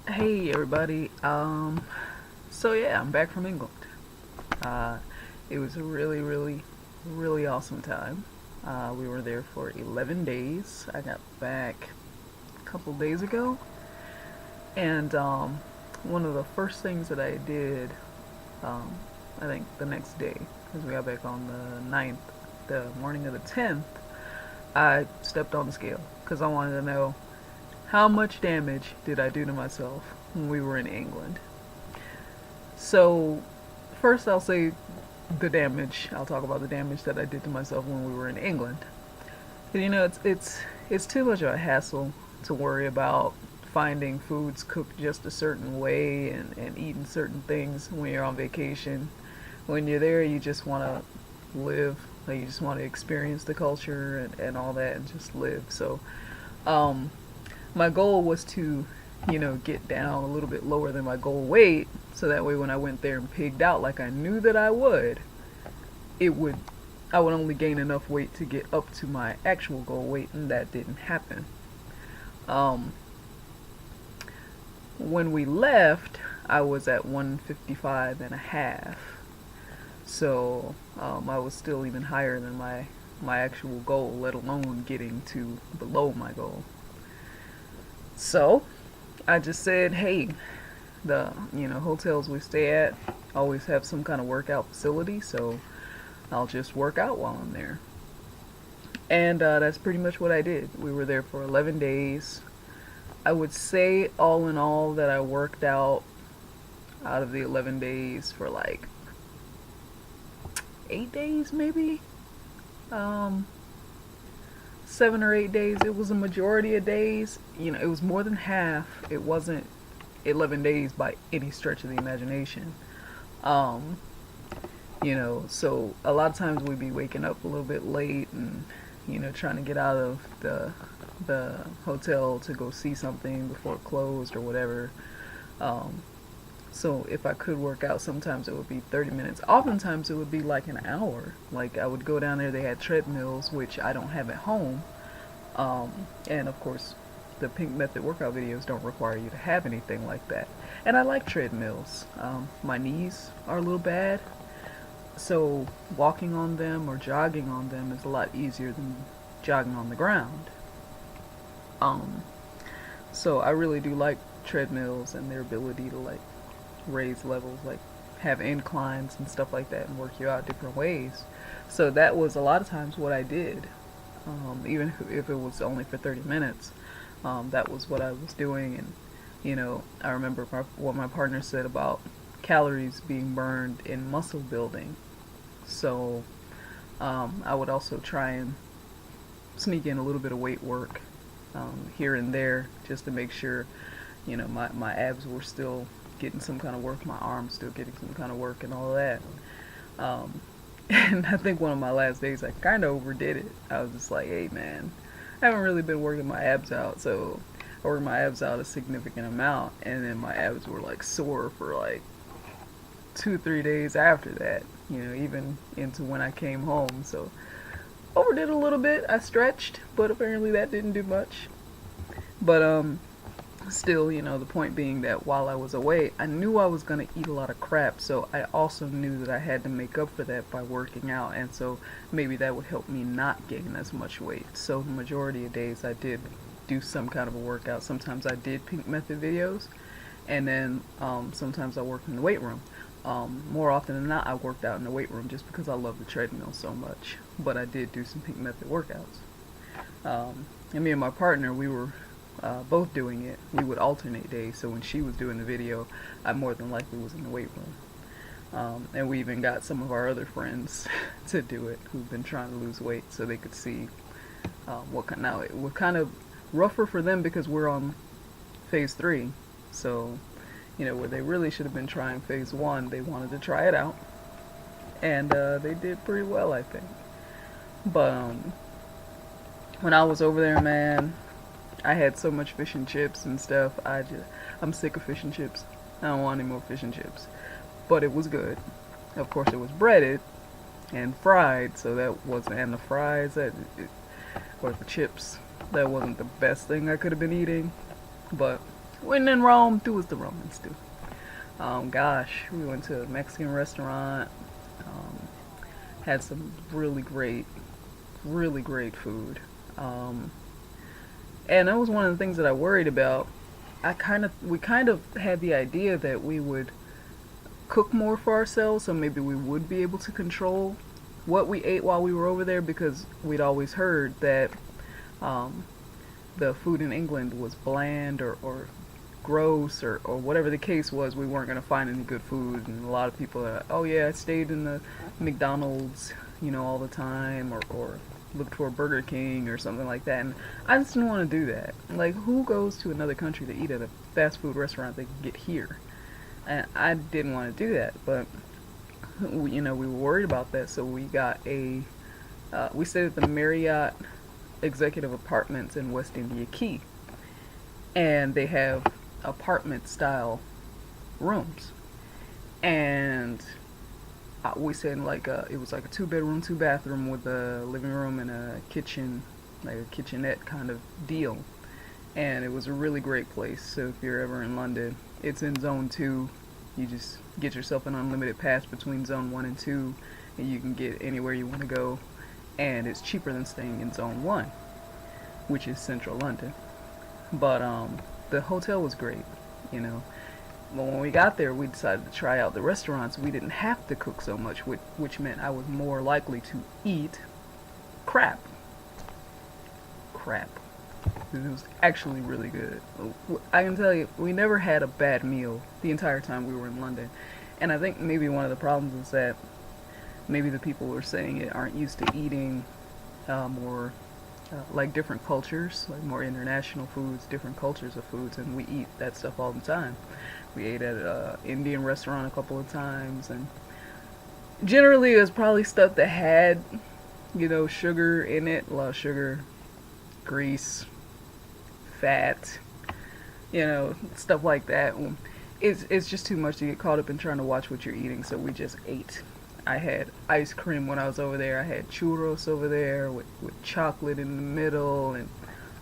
Hey everybody. So yeah, I'm back from England. Uh, it was a really awesome time. We were there for 11 days. I got back a couple days ago, and one of the first things that I did, um, I think the next day, because we got back on the 9th, the morning of the 10th, I stepped on the scale because I wanted to know how much damage did I do to myself when we were in England. So, first I'll say the damage. I'll talk about the damage that I did to myself when we were in England. And, it's too much of a hassle to worry about finding foods cooked just a certain way and eating certain things when you're on vacation. When you're there, you just want to live. Like, you just want to experience the culture and all that and just live. So, um, my goal was to, get down a little bit lower than my goal weight, so that way when I went there and pigged out like I knew that I would, it would I would only gain enough weight to get up to my actual goal weight, and that didn't happen. Um, when we left, I was at 155 and a half. So I was still even higher than my actual goal, let alone getting to below my goal. So I just said, hey, the hotels we stay at always have some kind of workout facility, so I'll just work out while I'm there. And that's pretty much what I did. We were there for 11 days. I would say, all in all, that I worked out of the 11 days for like 8 days, maybe. Um, 7 or 8 days. It was a majority of days. It was more than half. It wasn't 11 days by any stretch of the imagination. Um, so a lot of times we'd be waking up a little bit late and, trying to get out of the hotel to go see something before it closed or whatever. Um, so if I could work out, sometimes it would be 30 minutes. Oftentimes it would be like an hour. Like, I would go down there, they had treadmills, which I don't have at home. And of course, the Pink Method workout videos don't require you to have anything like that. And I like treadmills. My knees are a little bad, so walking on them or jogging on them is a lot easier than jogging on the ground. Um, so I really do like treadmills and their ability to like raise levels, like have inclines and stuff like that and work you out different ways. So that was a lot of times what I did. Even if it was only for 30 minutes, that was what I was doing. And, I remember what my partner said about calories being burned in muscle building. So I would also try and sneak in a little bit of weight work here and there, just to make sure, my abs were still getting some kind of work, my arms still getting some kind of work, and all of that. Um, and I think one of my last days I kind of overdid it. I was just like, hey man, I haven't really been working my abs out, so I worked my abs out a significant amount, and then my abs were like sore for like 2 3 days after that, even into when I came home. So overdid a little bit. I stretched, but apparently that didn't do much. But still, the point being that while I was away, I knew I was going to eat a lot of crap, so I also knew that I had to make up for that by working out, and so maybe that would help me not gain as much weight. So the majority of days I did do some kind of a workout. Sometimes I did Pink Method videos, and then sometimes I worked in the weight room. More often than not, I worked out in the weight room just because I love the treadmill so much. But I did do some Pink Method workouts. And me and my partner, we were both doing it. We would alternate days, so when she was doing the video, I more than likely was in the weight room. And we even got some of our other friends to do it who've been trying to lose weight, so they could see what kind. Now, it was kind of rougher for them because we're on phase 3, so where they really should have been trying phase 1, they wanted to try it out, and they did pretty well, I think. But when I was over there, man, I had so much fish and chips and stuff. I'm sick of fish and chips. I don't want any more fish and chips. But it was good. Of course, it was breaded and fried, so that wasn't. And the fries, or the chips, that wasn't the best thing I could have been eating. But When in Rome, do as the Romans do. Gosh, we went to a Mexican restaurant. Um, had some really great food. Um, and that was one of the things that I worried about. We kind of had the idea that we would cook more for ourselves, so maybe we would be able to control what we ate while we were over there, because we'd always heard that um, the food in England was bland or gross, or whatever the case was. We weren't going to find any good food, and a lot of people are, oh yeah, I stayed in the McDonald's, all the time, or looked for Burger King or something like that. And I just didn't want to do that. Like, who goes to another country to eat at a fast food restaurant they can get here? And I didn't want to do that, but we were worried about that, so we stayed at the Marriott Executive Apartments in West India Key, and they have apartment style rooms, and we stayed in it was like a 2 bedroom, 2 bathroom with a living room and a kitchen, like a kitchenette kind of deal, and it was a really great place. So if you're ever in London, it's in Zone 2. You just get yourself an unlimited pass between Zone 1 and 2, and you can get anywhere you want to go, and it's cheaper than staying in Zone 1, which is central London. But the hotel was great, you know. But when we got there, we decided to try out the restaurants. We didn't have to cook so much, which meant I was more likely to eat crap. Crap. It was actually really good. I can tell you, we never had a bad meal the entire time we were in London. And I think maybe one of the problems is that maybe the people who are saying it aren't used to eating more like different cultures, like more international foods, different cultures of foods, and we eat that stuff all the time. We ate at an Indian restaurant a couple of times, and generally it was probably stuff that had, sugar in it, a lot of sugar, grease, fat, stuff like that. It's just too much to get caught up in trying to watch what you're eating, so we just ate. I had ice cream when I was over there. I had churros over there with chocolate in the middle, and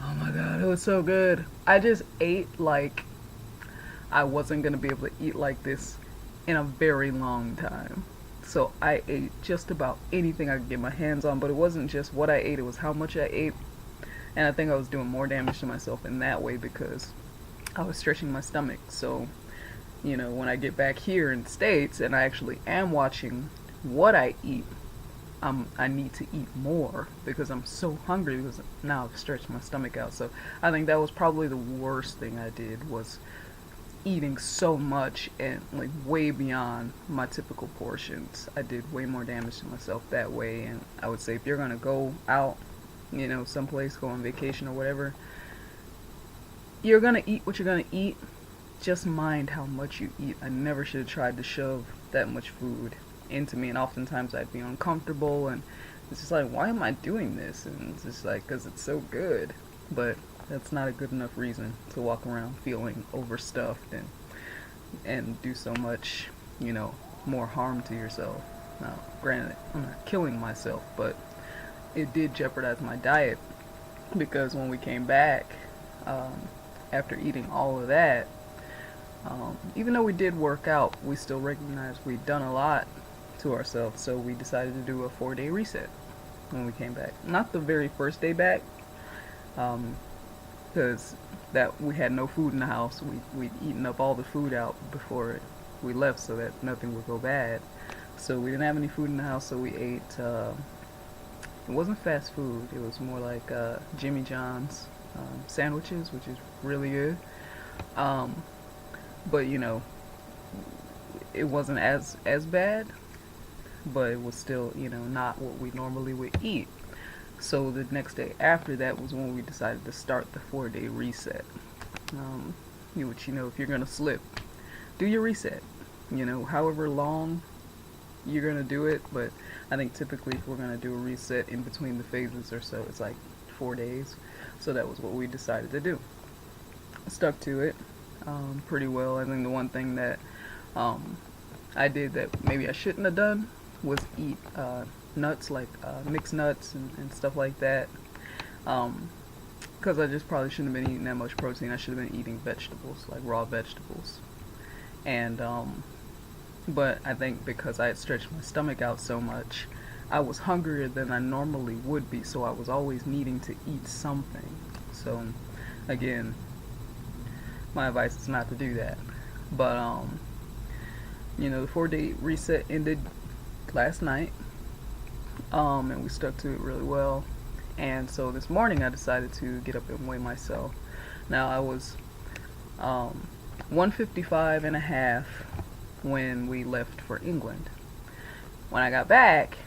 oh my god, it was so good. I just ate like I wasn't gonna be able to eat like this in a very long time. So I ate just about anything I could get my hands on, but it wasn't just what I ate, it was how much I ate. And I think I was doing more damage to myself in that way because I was stretching my stomach. So, when I get back here in the States and I actually am watching what I eat, I need to eat more because I'm so hungry because now I've stretched my stomach out. So I think that was probably the worst thing I did, was eating so much and like way beyond my typical portions. I did way more damage to myself that way. And I would say if you're gonna go out, someplace, go on vacation or whatever, you're gonna eat what you're gonna eat. Just mind how much you eat. I never should have tried to shove that much food into me, and oftentimes I'd be uncomfortable, and it's just like, why am I doing this? And it's just like, because it's so good. But that's not a good enough reason to walk around feeling overstuffed and do so much, more harm to yourself. Now, granted, I'm not killing myself, but it did jeopardize my diet, because when we came back, after eating all of that, even though we did work out, we still recognized we'd done a lot to ourselves, so we decided to do a 4-day reset when we came back. Not the very first day back, because that we had no food in the house. We'd eaten up all the food out before we left so that nothing would go bad. So we didn't have any food in the house, so we ate, it wasn't fast food, it was more like Jimmy John's sandwiches, which is really good. But it wasn't as bad, but it was still, not what we normally would eat. So the next day after that was when we decided to start the 4-day reset. Which, if you're gonna slip, do your reset. However long you're gonna do it, but I think typically if we're gonna do a reset in between the phases or so, it's like 4 days. So that was what we decided to do. Stuck to it pretty well. I think the one thing that I did that maybe I shouldn't have done was eat nuts, like mixed nuts and stuff like that. Because because I just probably shouldn't have been eating that much protein. I should have been eating vegetables, like raw vegetables. And but I think because I had stretched my stomach out so much, I was hungrier than I normally would be, so I was always needing to eat something. So again, my advice is not to do that. But the 4-day reset ended last night, and we stuck to it really well. And so this morning I decided to get up and weigh myself. Now I was 155 and a half when we left for England. When I got back,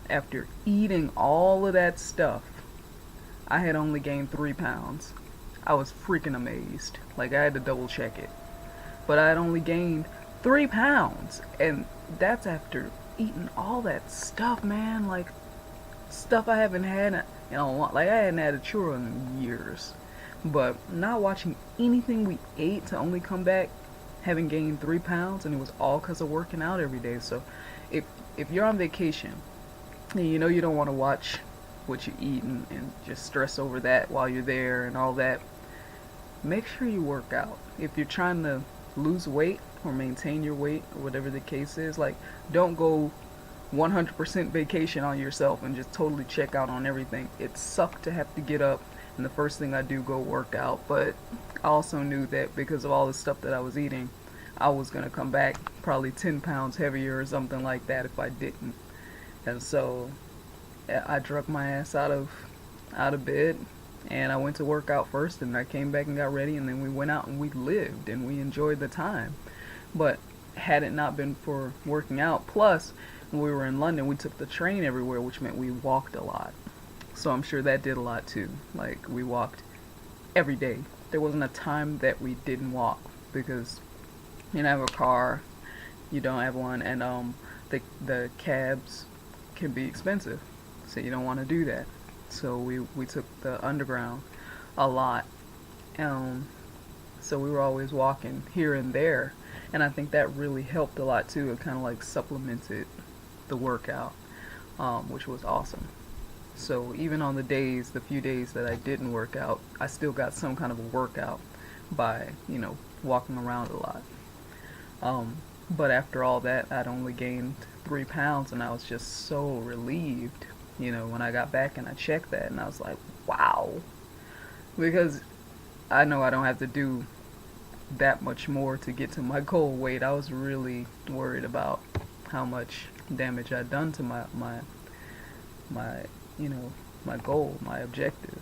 after eating all of that stuff, I had only gained 3 pounds. I was freaking amazed. Like, I had to double check it. But I had only gained 3 pounds. And that's after eating all that stuff, man. Like, stuff I haven't had in a long, like, I hadn't had a churro in years. But not watching anything we ate to only come back having gained 3 pounds, and it was all because of working out every day. So if you're on vacation and you know you don't want to watch what you eat and just stress over that while you're there and all that, make sure you work out. If you're trying to lose weight or maintain your weight or whatever the case is, like, don't go 100% vacation on yourself and just totally check out on everything. It sucked to have to get up and the first thing I do go work out, but I also knew that because of all the stuff that I was eating, I was going to come back probably 10 pounds heavier or something like that if I didn't. And so I drug my ass out of bed, and I went to work out first, and I came back and got ready, and then we went out and we lived and we enjoyed the time. But had it not been for working out, plus when we were in London, we took the train everywhere, which meant we walked a lot. So I'm sure that did a lot too. Like, we walked every day. There wasn't a time that we didn't walk, because you don't have a car, you don't have one, and the cabs can be expensive, so you don't want to do that. So we took the underground a lot. So we were always walking here and there, and I think that really helped a lot too. It kind of like supplemented the workout, which was awesome. So even on the few days that I didn't work out, I still got some kind of a workout by, walking around a lot. But after all that, I'd only gained 3 pounds, and I was just so relieved, when I got back and I checked that, and I was like, wow. Because I know I don't have to do that much more to get to my goal weight. I was really worried about how much damage I'd done to my my goal, my objective.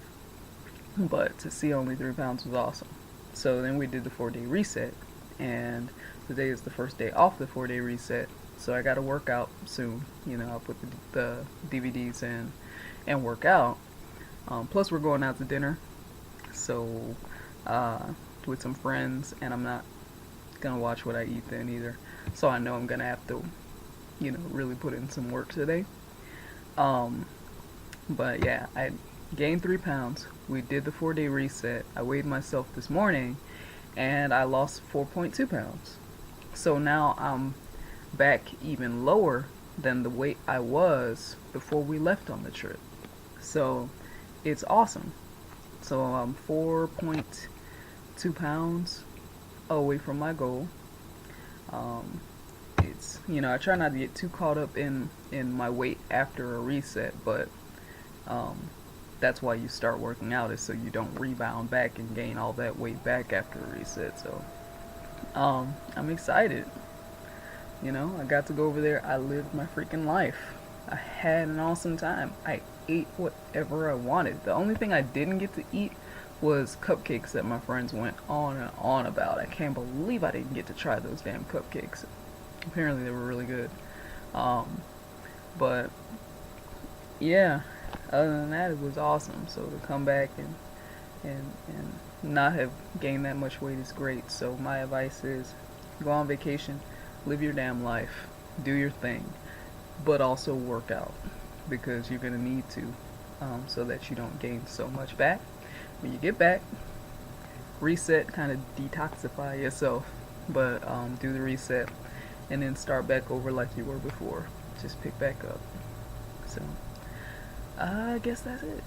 But to see only 3 pounds was awesome. So then we did the 4-day reset, and today is the first day off the 4-day reset. So I got to work out soon. I'll put the DVDs in and work out. Plus we're going out to dinner, so with some friends, and I'm not gonna watch what I eat then either. So I know I'm gonna have to, really put in some work today. But yeah, I gained 3 pounds. We did the 4-day reset. I weighed myself this morning, and I lost 4.2 pounds. So now I'm back even lower than the weight I was before we left on the trip. So it's awesome. So I'm 4.2 pounds away from my goal. It's, I try not to get too caught up in my weight after a reset, but that's why you start working out, is so you don't rebound back and gain all that weight back after a reset. So I'm excited. I got to go over there. I lived my freaking life. I had an awesome time. I ate whatever I wanted. The only thing I didn't get to eat was cupcakes that my friends went on and on about. I can't believe I didn't get to try those damn cupcakes. Apparently they were really good. But yeah, other than that, it was awesome. So to come back and not have gained that much weight is great. So my advice is, go on vacation, live your damn life, do your thing, but also work out, because you're gonna need to, so that you don't gain so much back. When you get back, reset, kind of detoxify yourself, but do the reset and then start back over like you were before. Just pick back up. So I guess that's it.